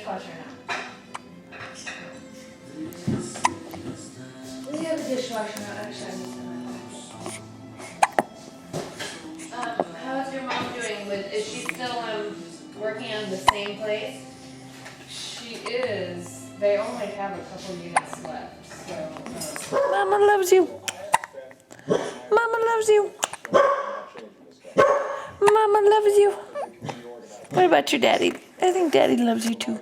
dishwasher now. We have a dishwasher now, actually. I missed that. How's your mom doing? Is she still working on the same place? She is. They only have a couple units left, so. Mama loves you. Mama loves you. Mama loves you. What about your daddy? I think daddy loves you too.